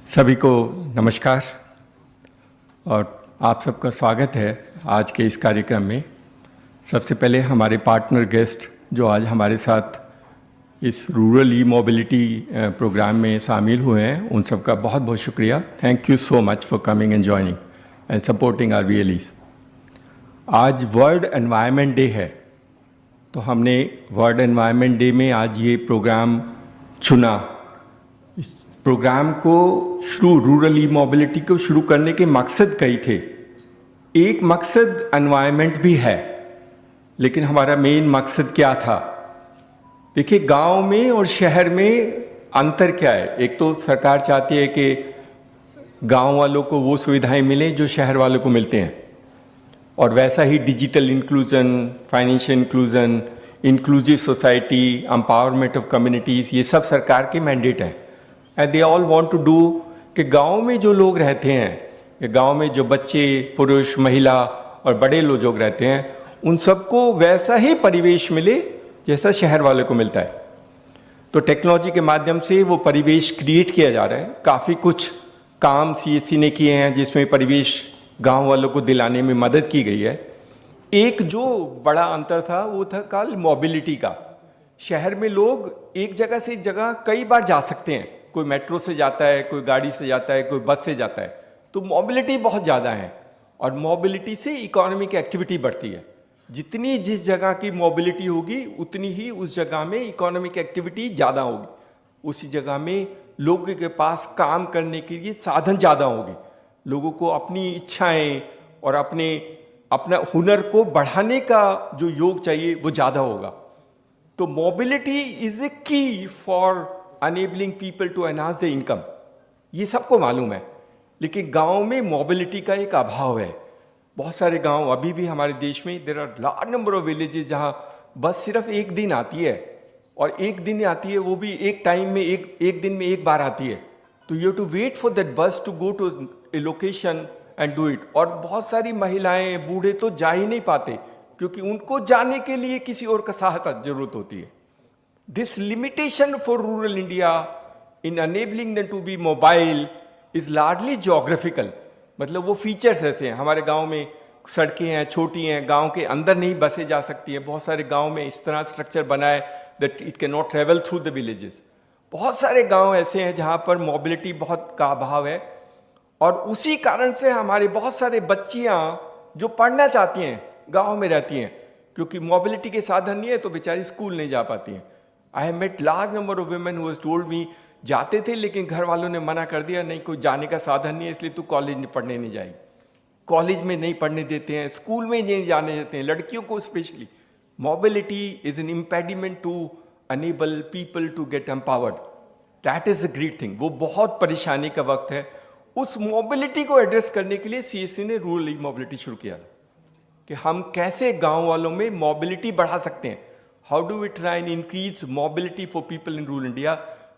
सभी को नमस्कार और आप सबका स्वागत है आज के इस कार्यक्रम में। सबसे पहले हमारे पार्टनर गेस्ट जो आज हमारे साथ इस रूरल ई मोबिलिटी प्रोग्राम में शामिल हुए हैं, उन सबका बहुत बहुत शुक्रिया। Thank you so much for coming and joining and supporting our VLEs। आज वर्ल्ड एनवायरनमेंट डे है, तो हमने वर्ल्ड एनवायरनमेंट डे में आज ये प्रोग्राम चुना। इस प्रोग्राम को रूरल ई मोबिलिटी को शुरू करने के मकसद कई थे। एक मकसद एनवायरनमेंट भी है, लेकिन हमारा मेन मकसद क्या था? देखिए, गांव में और शहर में अंतर क्या है। एक तो सरकार चाहती है कि गांव वालों को वो सुविधाएं मिलें जो शहर वालों को मिलते हैं, और वैसा ही digital inclusion, financial inclusion, inclusive society, empowerment of communities, ये सब सरकार के मैंडेट हैं। And they all want to do कि गांव में जो लोग रहते हैं, गांव में जो बच्चे, पुरुष, महिला और बड़े लोग रहते हैं, उन सबको वैसा ही परिवेश मिले जैसा शहर वालों को मिलता है। तो टेक्नोलॉजी के माध्यम से वो परिवेश क्रिएट किया जा रहा है। काफ़ी कुछ काम CSC ने किए हैं जिसमें परिवेश गांव वालों को दिलाने में मदद की गई है। एक जो बड़ा अंतर था वो था कल मोबिलिटी का। शहर में लोग एक जगह से एक जगह कई बार जा सकते हैं। कोई मेट्रो से जाता है, कोई गाड़ी से जाता है, कोई बस से जाता है, तो मोबिलिटी बहुत ज़्यादा है। और मोबिलिटी से इकोनॉमिक एक्टिविटी बढ़ती है। जितनी जिस जगह की मोबिलिटी होगी उतनी ही उस जगह में इकोनॉमिक एक्टिविटी ज़्यादा होगी। उसी जगह में लोगों के पास काम करने के लिए साधन ज़्यादा होंगे। लोगों को अपनी इच्छाएं और अपना हुनर को बढ़ाने का जो योग चाहिए वो ज़्यादा होगा। तो mobility is a key for enabling people to enhance the income, ये सबको मालूम है। लेकिन गांव में मोबिलिटी का एक अभाव है। बहुत सारे गांव अभी भी हमारे देश में, there are large number of villages जहां बस सिर्फ एक दिन आती है, और एक दिन आती है वो भी एक टाइम में, एक दिन में एक बार आती है। तो you have to wait for that bus to go to a location and do it. और बहुत सारी महिलाएं, बूढ़े तो जा ही नहीं पाते, क्योंकि उनको जाने के लिए किसी और का सहायता जरूरत होती है। This limitation for rural India in enabling them to be mobile is largely geographical. मतलब वो फीचर्स ऐसे हैं। हमारे गांव में सड़कें हैं, छोटी हैं, गांव के अंदर नहीं बसें जा सकती हैं। बहुत सारे गांव में इस तरह स्ट्रक्चर बना है that it can not travel through the villages. बहुत सारे गांव ऐसे हैं जहां पर मोबिलिटी बहुत का अभाव है, और उसी कारण से हमारे बहुत सारे बच्चियां जो पढ़ना चाहती हैं गांव में रहती हैं, क्योंकि मोबिलिटी के साधन नहीं है तो बेचारी स्कूल नहीं जा पाती हैं। I have met large number of women who has told me, जाते थे लेकिन घर वालों ने मना कर दिया, नहीं कोई जाने का साधन नहीं है इसलिए तू कॉलेज पढ़ने नहीं जाएगी। कॉलेज में नहीं पढ़ने देते हैं, स्कूल में नहीं जाने देते हैं, लड़कियों को specially. Mobility is an impediment to enable people to get empowered. That is a great thing. वो बहुत परेशानी का वक्त है। उस मोबिलिटी को एड्रेस करने के लिए CSC ने रूरल ई मोबिलिटी शुरू किया कि हम कैसे गांव वालों में मोबिलिटी बढ़ा सकते हैं। How do we try and increase mobility for people in rural India,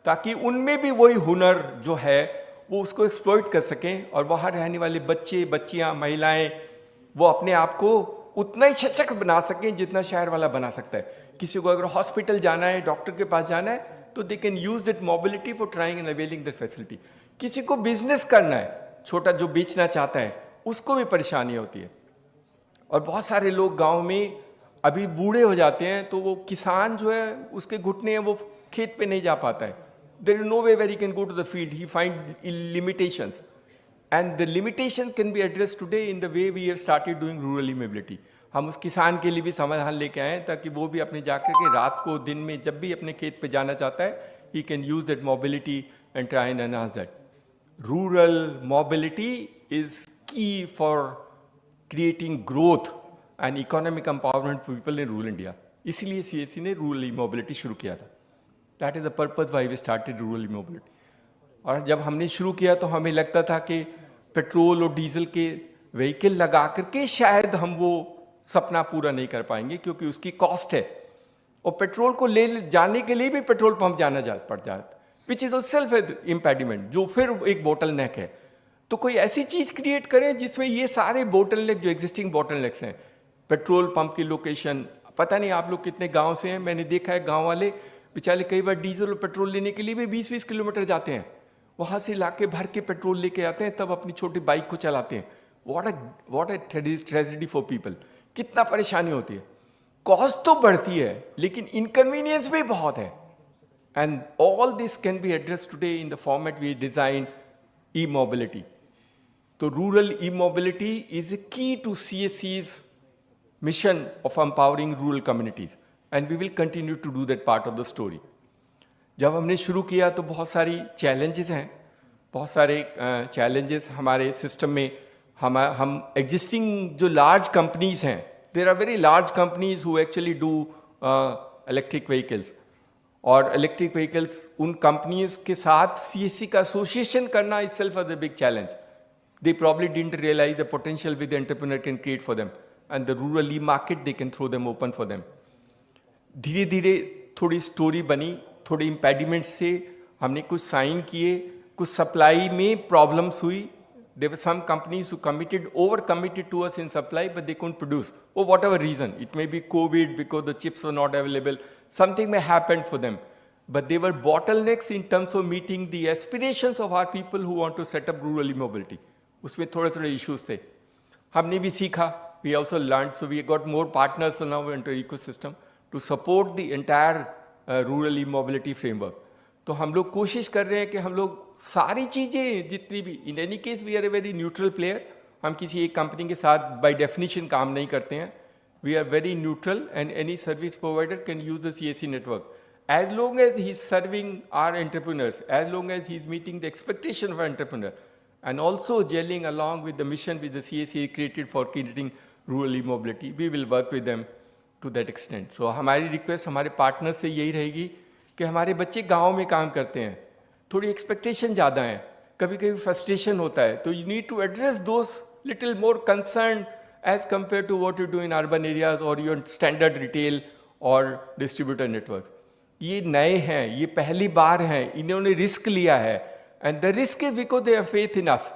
ताकि उनमें भी वही हुनर जो है वो उसको एक्सप्लॉइट कर सकें, और वहाँ रहने वाले बच्चे, बच्चियाँ, महिलाएं वो अपने आप को उतना ही सशक्त बना सकें जितना शहर वाला बना सकता है। किसी को अगर हॉस्पिटल जाना है, डॉक्टर के पास जाना है, तो they can use that mobility for trying and availing that facility. किसी को बिजनेस करना है, छोटा जो बेचना चाहता है, उसको भी परेशानी होती है। और बहुत सारे लोग गांव में अभी बूढ़े हो जाते हैं, तो वो किसान जो है उसके घुटने हैं, वो खेत पे नहीं जा पाता है। There is no way where he can go to the field, he find limitations, and the limitation can be address today in the way we have started doing rural e mobility. हम उस किसान के लिए भी समाधान लेके आए हैं, ताकि वो भी अपने जाकर के रात को, दिन में, जब भी अपने खेत पे जाना चाहता है, he can use that mobility and try and enhance that. Rural mobility is key for creating growth and economic empowerment for people in rural India. इसीलिए CSC ने रूरल ई मोबिलिटी शुरू किया था। That is the purpose why we started rural e mobility. और जब हमने शुरू किया तो हमें लगता था कि पेट्रोल और डीजल के व्हीकल लगा करके शायद हम वो सपना पूरा नहीं कर पाएंगे, क्योंकि उसकी कॉस्ट है, और पेट्रोल को ले जाने के लिए भी पेट्रोल पंप जाना पड़ जाता, विच इज सेल्फ इम्पेडिमेंट, जो फिर एक बोटल नेक है। तो कोई ऐसी चीज क्रिएट करें जिसमें ये सारे बोटल नेक जो एग्जिस्टिंग बोटल नेक्स हैं, पेट्रोल पंप की लोकेशन, पता नहीं आप लोग कितने गांव से हैं, मैंने देखा है गांव वाले बेचारे कई बार डीजल और पेट्रोल लेने के लिए भी 20-20 किलोमीटर जाते हैं। वहाँ से लाके भर के पेट्रोल लेके आते हैं, तब अपनी छोटी बाइक को चलाते हैं। What a tragedy for people. कितना परेशानी होती है, कॉस्ट तो बढ़ती है लेकिन इनकन्वीनियंस भी बहुत है। And all this can be address today in the format we design e mobility. तो rural e mobility is a key to CSC's mission of empowering rural communities, and we will continue to do that part of the story. जब हमने शुरू किया तो बहुत सारी challenges हैं, बहुत सारे चैलेंजेस हमारे सिस्टम में। हम एग्जिस्टिंग जो लार्ज कंपनीज हैं, there are very large companies who actually do electric vehicles, और इलेक्ट्रिक व्हीकल्स उन कंपनीज के साथ CSC का एसोसिएशन करना is self a big challenge. They probably didn't realize the potential which the entrepreneur can create for them, and the rural e-market they can throw them open for them. धीरे धीरे थोड़ी story बनी, थोड़ी impediments से हमने कुछ sign किए, कुछ सप्लाई में प्रॉब्लम्स हुई. There were some companies who over committed to us in supply, but they couldn't produce, for whatever reason. It may be COVID, because the chips were not available. Something may happen for them. But they were bottlenecks in terms of meeting the aspirations of our people who want to set up rural e-mobility. उसमें थोड़े थोड़े issues थे, हमने भी सीखा. We also learned, so we got more partners now into ecosystem to support the entire rural e-mobility framework. तो हम लोग कोशिश कर रहे हैं कि हम लोग सारी चीज़ें जितनी भी, in any case we are a very neutral player. हम किसी एक कंपनी के साथ बाय डेफिनेशन काम नहीं करते हैं. We are very neutral and any service provider can use the CSC network as long as he is serving our entrepreneurs, as long as he is meeting the expectation of an entrepreneur, and also gelling along with the mission which the CSC created for creating rural e-mobility, we will work with them to that extent. So हमारी request हमारे partner से यही रहेगी कि हमारे बच्चे गांव में काम करते हैं, थोड़ी एक्सपेक्टेशन ज़्यादा है, कभी कभी फ्रस्ट्रेशन होता है, तो you need to address those little more concern as compare to what you do in urban areas और योर स्टैंडर्ड रिटेल और डिस्ट्रीब्यूटर नेटवर्क. ये नए हैं, ये पहली बार हैं, इन्होंने रिस्क लिया है, and the risk is because they have faith in us.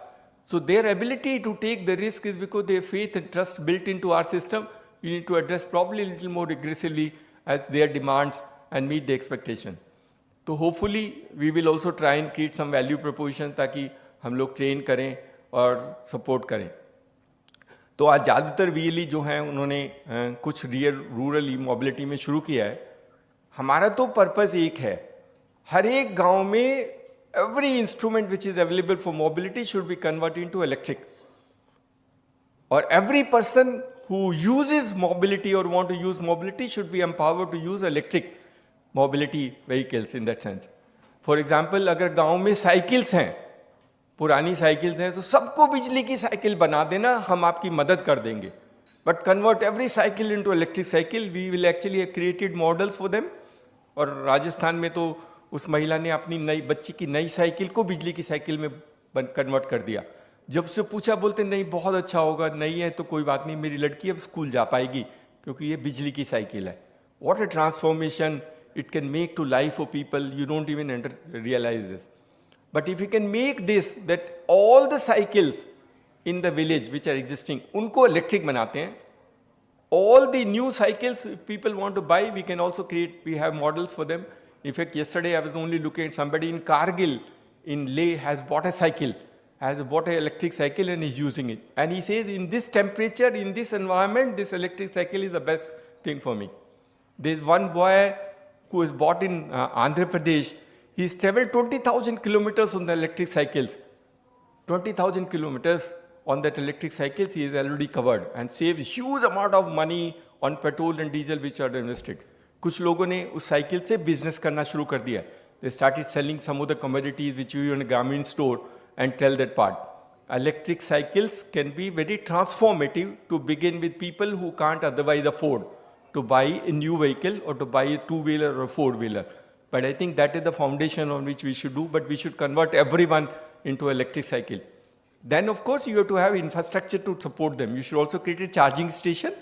So their ability to take the risk is because they have faith and trust built into our system. You need to address probably a little more aggressively as their demands and meet the expectation. तो hopefully we will also try and create some value proposition ताकि हम लोग train करें और support करें. तो आज ज़्यादातर VLE जो हैं उन्होंने कुछ रूरल मोबिलिटी में शुरू किया है. हमारा तो पर्पज़ एक है, हर एक गांव में every instrument which is available for mobility should be converted into electric, or every person who uses mobility or want to use mobility should be empowered to use electric mobility vehicles in that sense. For example, अगर गांव में cycles हैं, पुरानी cycles हैं, तो सबको बिजली की साइकिल बना देना, हम आपकी मदद कर देंगे. But convert every cycle into electric cycle, we will actually have created models for them. और राजस्थान में तो उस महिला ने अपनी नई बच्ची की नई साइकिल को बिजली की साइकिल में कन्वर्ट कर दिया. जब से पूछा बोलते नहीं बहुत अच्छा होगा, नहीं है तो कोई बात नहीं, मेरी लड़की अब स्कूल जा पाएगी क्योंकि ये बिजली की साइकिल है. What a transformation it can make to life of people, you don't even realise this. But if you can make this that all the cycles in the village which are existing, उनको electric बनाते हैं. All the new cycles people want to buy, we can also create, we have models for them. In fact, yesterday I was only looking at somebody in Kargil in Leh has bought a cycle, has bought an electric cycle and is using it. And he says, in this temperature, in this environment, this electric cycle is the best thing for me. There's one boy who is bought in Andhra Pradesh. He's traveled 20,000 kilometers on the electric cycles. 20,000 kilometers on that electric cycles he is already covered and saves huge amount of money on petrol and diesel which are invested. कुछ लोगों ने उस cycle से business करना शुरू कर दिया. They started selling some of the commodities which you in a Grameen store and tell that part. Electric cycles can be very transformative to begin with people who can't otherwise afford to buy a new vehicle or to buy a two-wheeler or a four-wheeler. But I think that is the foundation on which we should do, but we should convert everyone into electric cycle. Then of course you have to have infrastructure to support them. You should also create a charging station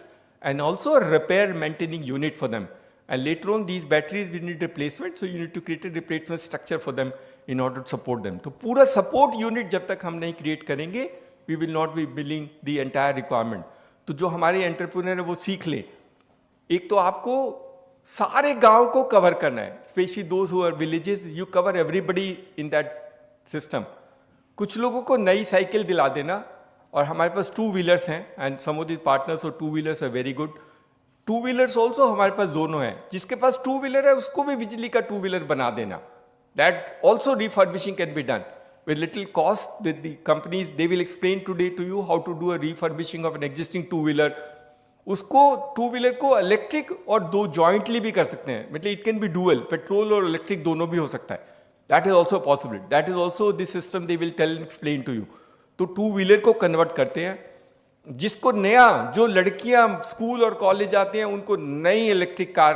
and also a repair maintaining unit for them. And later on these batteries will need replacement, so you need to create a replacement structure for them in order to support them. तो पूरा support unit जब तक हम नहीं create करेंगे, we will not be billing the entire requirement. तो जो हमारे entrepreneur है वो सीख ले. एक तो आपको सारे गांव को कवर करना है, especially those who are villages, you cover everybody in that system, कुछ लोगों को नई साइकिल दिला देना, और हमारे पास टू व्हीलर्स हैं and some of the partners और two wheelers are very good. Two wheelers also हमारे पास दोनों हैं, जिसके पास टू व्हीलर है उसको भी बिजली का टू व्हीलर बना देना। That also refurbishing can be done with little cost. That the companies, they will explain today to you how to do a refurbishing of an existing two wheeler. उसको two wheeler को electric और दो jointly भी कर सकते हैं, मतलब it can be dual, petrol और इलेक्ट्रिक दोनों भी हो सकता है। That is also possible, that is also this system they will tell explain to you. तो टू व्हीलर को कन्वर्ट करते हैं, जिसको नया, जो लड़कियां स्कूल और कॉलेज आते हैं उनको नई इलेक्ट्रिक कार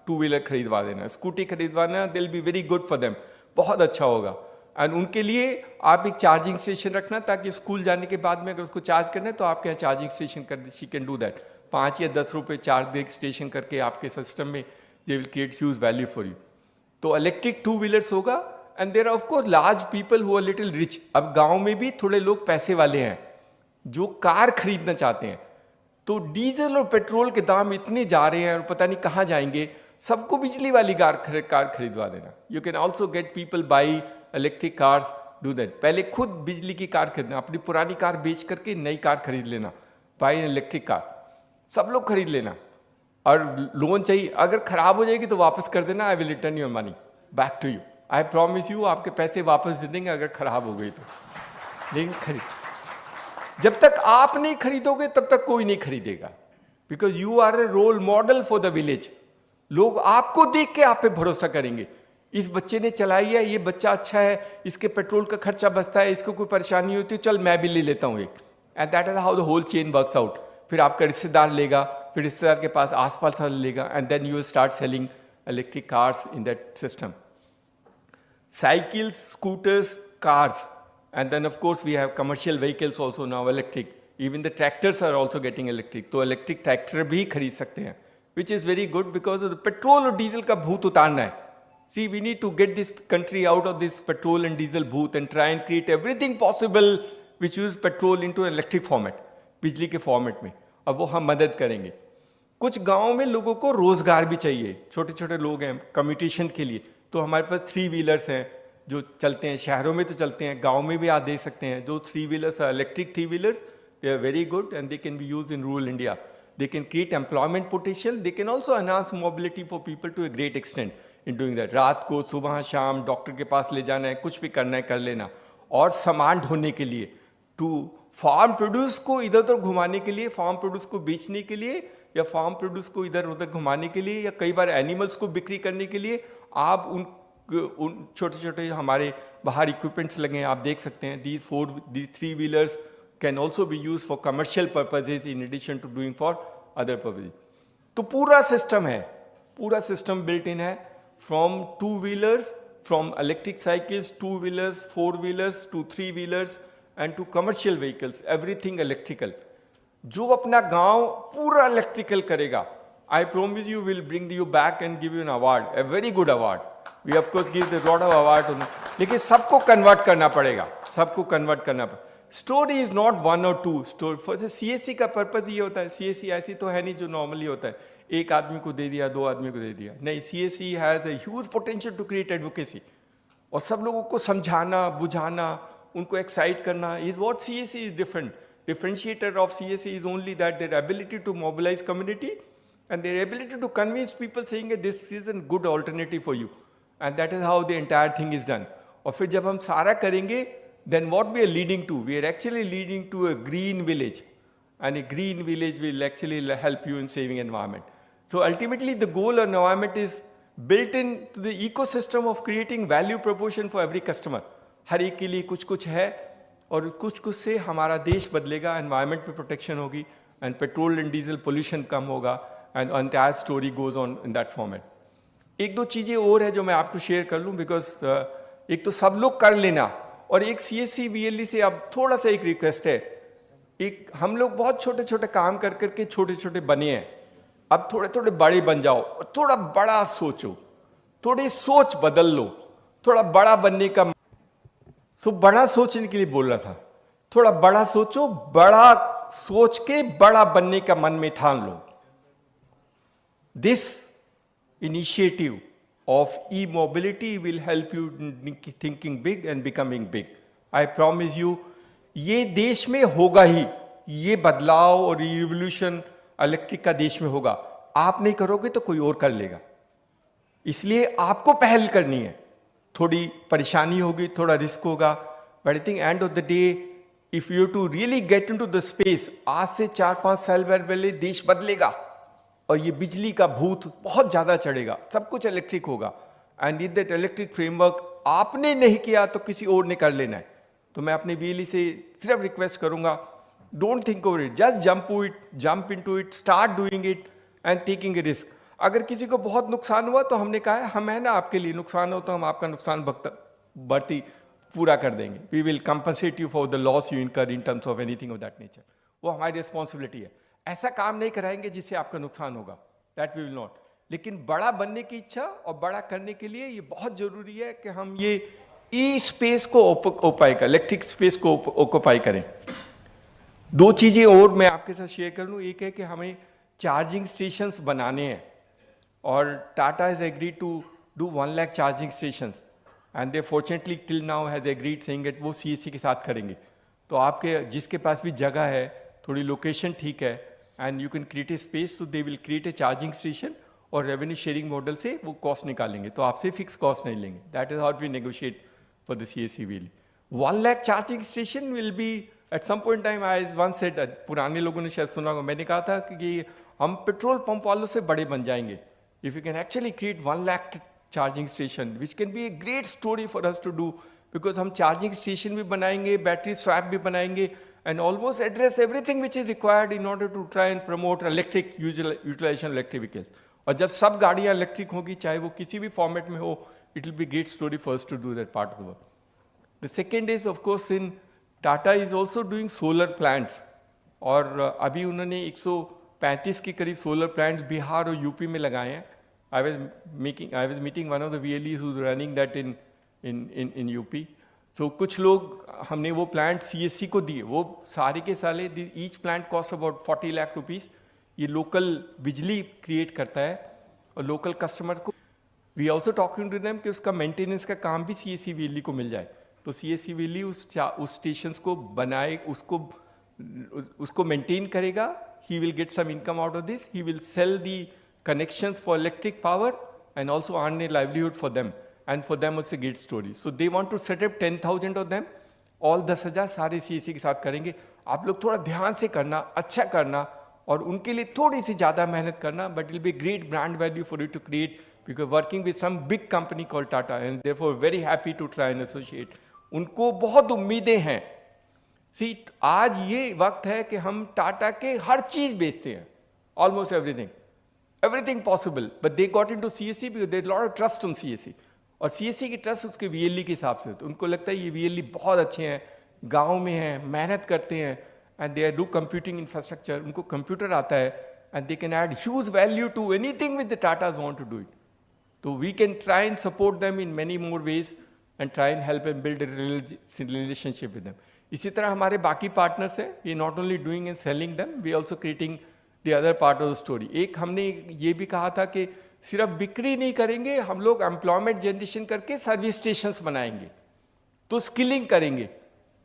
टू व्हीलर खरीदवा देना, स्कूटी खरीदवाना, they will be very good for them, बहुत अच्छा होगा। एंड उनके लिए आप एक चार्जिंग स्टेशन रखना, ताकि स्कूल जाने के बाद में अगर उसको चार्ज करना है तो आपके यहाँ चार्जिंग स्टेशन कर, शी कैन डू दैट। 5 या 10 रुपये चार्ज स्टेशन करके आपके सिस्टम में they will create huge value for you. तो इलेक्ट्रिक टू व्हीलर्स होगा, and there are of course large people who are little rich. अब गांव में भी थोड़े लोग पैसे वाले हैं जो कार खरीदना चाहते हैं, तो डीजल और पेट्रोल के दाम इतने जा रहे हैं और पता नहीं कहाँ जाएंगे, सबको बिजली वाली कार खरीदवा देना। You can also get people by electric cars, do that. पहले खुद बिजली की कार खरीदना, अपनी पुरानी कार बेच करके नई कार खरीद लेना, बाई एन इलेक्ट्रिक कार, सब लोग खरीद लेना। और लोन चाहिए, अगर खराब हो जाएगी तो वापस कर देना, I will return your money back to you, I promise you, आपके पैसे वापस दे देंगे अगर खराब हो गई तो। लेकिन खरीद, जब तक आप नहीं खरीदोगे तब तक कोई नहीं खरीदेगा, because you are a role model for the village. लोग आपको देख के आप पे भरोसा करेंगे, इस बच्चे ने चलाई है, ये बच्चा अच्छा है, इसके पेट्रोल का खर्चा बचता है, इसको कोई परेशानी होती है, चल मैं भी ले लेता हूँ एक। And that is how the whole chain works out. फिर आपका रिश्तेदार लेगा, फिर रिश्तेदार के पास आसपास वाला लेगा, and then you will start selling electric cars in that system. Cycles, scooters, cars, and then of course we have commercial vehicles also now electric, even the tractors are also getting electric. तो electric tractor भी खरीद सकते हैं, which is very good, because petrol और diesel का भूत उतारना है। See, we need to get this country out of this petrol and diesel booth and try and create everything possible which use petrol into an electric format, बिजली के format में। अब वो हम मदद करेंगे। कुछ गाँव में लोगों को रोजगार भी चाहिए, छोटे छोटे लोग हैं कम्यूटेशन के लिए, तो हमारे पास 3 व्हीलर्स हैं जो चलते हैं, शहरों में तो चलते हैं, गाँव में भी आप दे सकते हैं। जो 3 wheelers are electric 3 wheelers, they are very good and they can be used in rural India. They can create employment potential, they can also enhance mobility for people to a great extent in doing that. रात को, सुबह, शाम doctor के पास ले जाना है, कुछ भी करना है कर लेना। और सामान ढोने के लिए, टू फार्म प्रोड्यूस को इधर उधर घुमाने के लिए, फार्म प्रोड्यूस को बेचने के लिए, या फार्म प्रोड्यूस को इधर उधर घुमाने के लिए, या कई बार एनिमल्स को बिक्री करने के लिए आप उन छोटे छोटे हमारे बाहर इक्विपमेंट्स लगे हैं, आप देख सकते हैं। these 3 wheelers can also be use for commercial purposes in addition to doing for other purposes. तो पूरा सिस्टम है, पूरा सिस्टम बिल्ट इन है, from 2 wheelers, from electric cycles, 2 wheelers, 4 wheelers to 3 wheelers and to commercial vehicles, everything electrical. जो अपना गांव पूरा electrical करेगा, I promise you will bring you back and give you an award, a very good award. We of course give the lot of award to them, लेकिन सबको convert करना पड़ेगा, सबको कन्वर्ट करना पड़ेगा। स्टोरी इज नॉट 1 और 2 story. For CSC का purpose ये होता है, CSC ऐसी तो है नहीं जो नॉर्मली होता है, एक आदमी को दे दिया, 2 आदमी को दे दिया, नहीं। CSC has a huge potential to create advocacy, और सब लोगों को समझाना, बुझाना, उनको एक्साइट करना is what CSC is different. Differentiator of CSC is only that their ability to mobilize community and their ability to convince people saying that this is a good alternative for you, and that is how the entire thing is done. और फिर जब हम सारा करेंगे, then what we are leading to? We are actually leading to a green village, and a green village will actually help you in saving environment. So ultimately the goal of environment is built into the ecosystem of creating value proposition for every customer. हर एक के लिए कुछ कुछ है, और कुछ कुछ से हमारा देश बदलेगा, एनवायरनमेंट पे प्रोटेक्शन होगी, and petrol and diesel pollution कम होगा, and entire story goes on in that format. 1-2 चीज़ें और है जो मैं आपको शेयर कर लूँ, बिकॉज एक तो सब लोग कर लेना, और एक CSC VLE से अब थोड़ा सा एक रिक्वेस्ट है। एक हम लोग बहुत छोटे छोटे काम कर करके छोटे छोटे बने हैं, अब थोड़े थोड़े बड़े बन जाओ, और थोड़ा बड़ा सोचो, थोड़ी सोच बदल लो, थोड़ा बड़ा बनने का। बड़ा सोचने के लिए बोल रहा था, थोड़ा बड़ा सोचो, बड़ा सोच के बड़ा बनने का मन में ठान लो। This initiative of e-mobility will help you thinking big and becoming big. I promise you, ये देश में होगा ही, ये बदलाव और रिवोल्यूशन इलेक्ट्रिक का देश में होगा. आप नहीं करोगे तो कोई और कर लेगा. इसलिए आपको पहल करनी है. थोड़ी परेशानी होगी, थोड़ा रिस्क होगा, but I think end of the day if you to really get into the space, आज से 4-5 साल पहले देश बदलेगा और ये बिजली का भूत बहुत ज्यादा चढ़ेगा, सब कुछ इलेक्ट्रिक होगा. And with that electric framework आपने नहीं किया तो किसी और ने कर लेना है. तो मैं अपने बीएलई से सिर्फ रिक्वेस्ट करूंगा, don't think over it, just jump into it, start doing it and taking a risk. अगर किसी को बहुत नुकसान हुआ तो हमने कहा है हम है ना आपके लिए, नुकसान हो तो हम आपका नुकसान बढ़ती पूरा कर देंगे. We will compensate you for the loss you incur in terms of anything of that nature. वो हमारी रिस्पॉन्सिबिलिटी है. ऐसा काम नहीं कराएंगे जिससे आपका नुकसान होगा, दैट वी विल नॉट. लेकिन बड़ा बनने की इच्छा और बड़ा करने के लिए ये बहुत जरूरी है कि हम ये ई स्पेस को ऑक्युपाई करें, इलेक्ट्रिक स्पेस को ऑक्युपाई करें. दो चीजें और मैं आपके साथ शेयर कर लूं. एक है कि हमें चार्जिंग स्टेशंस बनाने हैं और Tata has agreed to do 1 lakh charging stations and they fortunately till now has agreed saying that वो सीएससी के साथ करेंगे. तो आपके जिसके पास भी जगह है, थोड़ी लोकेशन ठीक है, and you can create a space, तो they will create a charging station और रेवेन्यू शेयरिंग मॉडल से वो कॉस्ट निकालेंगे. तो आपसे फिक्स कॉस्ट नहीं लेंगे. That is how we negotiate for the CSC VLE. 1 lakh charging station will be at some point time. I once said, पुराने लोगों ने शायद सुना होगा, मैंने कहा था कि हम पेट्रोल पंप वालों से बड़े बन जाएंगे if you can actually create 1 lakh charging station, which can be a great story for us to do, because हम charging station भी बनाएंगे, battery swap भी बनाएंगे, and almost address everything which is required in order to try and promote electric utilization electric vehicles. और जब सब गाड़ियाँ electric होगी, चाहे वो किसी भी फॉर्मेट में हो, it will be great story for us to do that part of the work. The second is of course in Tata is also doing solar plants, और अभी उन्होंने 135 के करीब सोलर प्लांट्स बिहार और यूपी में लगाए हैं. I was meeting one of the VLEs who's running that in UP. So कुछ लोग हमने वो प्लांट CSC को दिए, वो सारे के सारे, each plant cost about 40 lakh rupees. ये लोकल बिजली क्रिएट करता है और लोकल कस्टमर को. We also talking to them कि उसका मेंटेनेंस का काम भी CSC VLE को मिल जाए. तो CSC VLE उस स्टेशन को बनाए, उसको मेंटेन करेगा. He will get some income out of this. He will sell the connections for electric power and also earn a livelihood for them. And for them it's a great story. So they want to set up 10,000 of them. All 10,000 सारे CSC के साथ करेंगे. आप लोग थोड़ा ध्यान से करना, अच्छा करना और उनके लिए थोड़ी सी ज़्यादा मेहनत करना. But it will be great brand value for you to create because working with some big company called Tata and therefore very happy to try and associate. उनको बहुत उम्मीदें हैं. See, आज ये वक्त है कि हम टाटा के हर चीज बेचते हैं, almost everything possible, but they got into CSC because they lot of trust on CSC. और CSC की ट्रस्ट उसके VLE के हिसाब से, तो उनको लगता है ये VLE बहुत अच्छे हैं, गांव में हैं, मेहनत करते हैं, and they do computing infrastructure, उनको कंप्यूटर आता है, and they can add huge value to anything with the Tatas want to do it. तो we can try and support them in many more ways and try and help and build a relationship with them. इसी तरह हमारे बाकी partners हैं, we not only doing and selling them, we also creating the other part of the story. एक हमने ये भी कहा था कि सिर्फ बिक्री नहीं करेंगे, हम लोग एम्प्लॉयमेंट जनरेशन करके सर्विस स्टेशंस बनाएंगे. तो स्किलिंग करेंगे,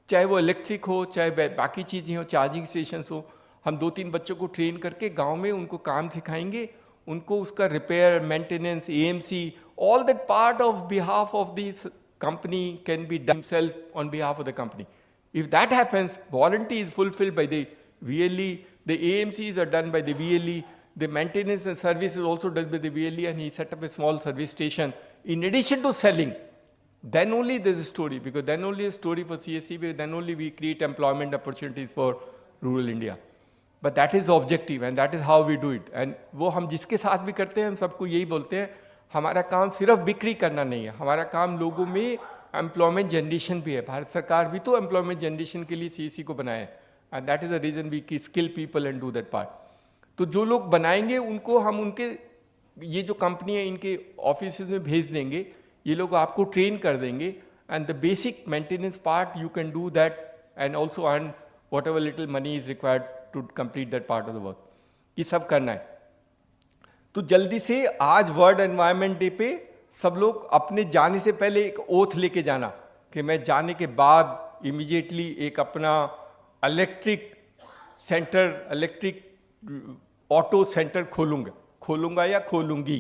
चाहे वो इलेक्ट्रिक हो, चाहे बाकी चीज़ें हो, चार्जिंग स्टेशंस हो. हम 2-3 बच्चों को ट्रेन करके गाँव में उनको काम सिखाएंगे, उनको उसका repair, maintenance, AMC, all that part of behalf of this company can be done himself on behalf of the company. If that happens, warranty is fulfilled by the VLE, the AMCs are done by the VLE, the maintenance and service is also done by the VLE, and he set up a small service station in addition to selling. Then only there is a story, because then only a story for CSC, because then only we create employment opportunities for rural India. But that is the objective and that is how we do it. And वो हम जिसके साथ भी करते हैं, हम सबको यही बोलते हैं, हमारा काम सिर्फ बिक्री करना नहीं है, हमारा काम लोगों में एम्प्लॉयमेंट जनरेशन भी है. भारत सरकार भी तो एम्प्लॉयमेंट जनरेशन के लिए CSC को बनाया है, and that is the reason we skill people and do that part. तो जो लोग बनाएंगे उनको हम उनके ये जो कंपनी है इनके ऑफिस में भेज देंगे, ये लोग आपको ट्रेन कर देंगे, and the basic maintenance part you can do that and also earn whatever little money is required to complete that part of the work. ये सब करना है. तो जल्दी से आज वर्ल्ड एनवायरनमेंट डे पे सब लोग अपने जाने से पहले एक ओथ लेके जाना कि मैं जाने के बाद इमीडिएटली एक अपना इलेक्ट्रिक ऑटो सेंटर खोलूंगा या खोलूंगी।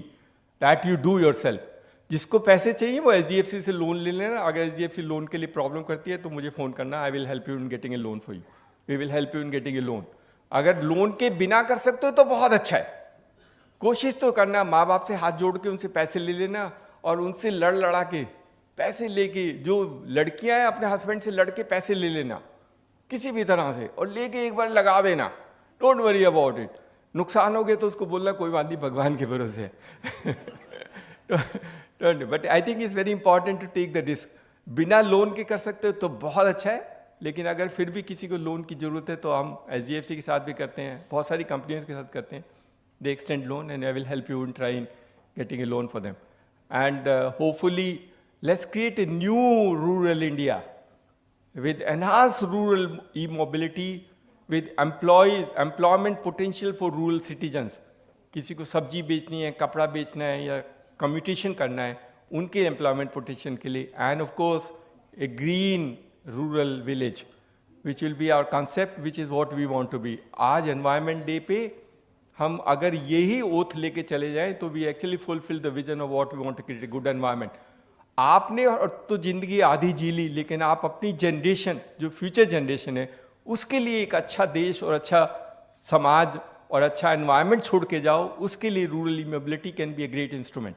That you do yourself. जिसको पैसे चाहिए वो HDFC से लोन ले लेना। अगर HDFC लोन के लिए प्रॉब्लम करती है तो मुझे फ़ोन करना, I will help you in getting a loan for you, we will help you in getting a loan. अगर लोन के बिना कर सकते हो तो बहुत अच्छा है, कोशिश तो करना, माँ बाप से हाथ जोड़ के उनसे पैसे ले लेना और उनसे लड़ा के पैसे लेके, जो लड़कियां हैं अपने हस्बैंड से लड़ के पैसे ले लेना किसी भी तरह से और लेके एक बार लगा देना। Don't worry about it. नुकसान हो गया तो उसको बोलना कोई बात नहीं, भगवान के भरोसे है। But I think it's very important to take the risk. बिना लोन के कर सकते हो तो बहुत अच्छा है, लेकिन अगर फिर भी किसी को लोन की ज़रूरत है तो हम HDFC के साथ भी करते हैं, बहुत सारी कंपनियों के साथ करते हैं। They extend loan and I will help you in trying getting a loan for them. And hopefully, let's create a new rural India with enhanced rural e-mobility, with employment potential for rural citizens. किसी को सब्जी बेचनी है, कपड़ा बेचना है या commutation करना है, उनके एम्प्लॉयमेंट पोटेंशियल के लिए, and of course a green rural village which will be our concept, which is what we want to be. आज एनवायरमेंट डे पे हम अगर यही ओथ लेके चले जाएं तो we actually fulfil the vision of what we want to create a good environment. आपने तो जिंदगी आधी जी ली, लेकिन आप अपनी जनरेशन, जो फ्यूचर जनरेशन है, उसके लिए एक अच्छा देश और अच्छा समाज और अच्छा एनवायरनमेंट छोड़ के जाओ। उसके लिए rural mobility can be a great instrument.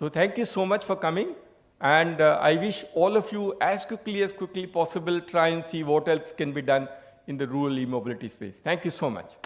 So thank you so much for coming and I wish all of you as quickly possible try and see what else can be done in the rural e-mobility space. Thank you so much.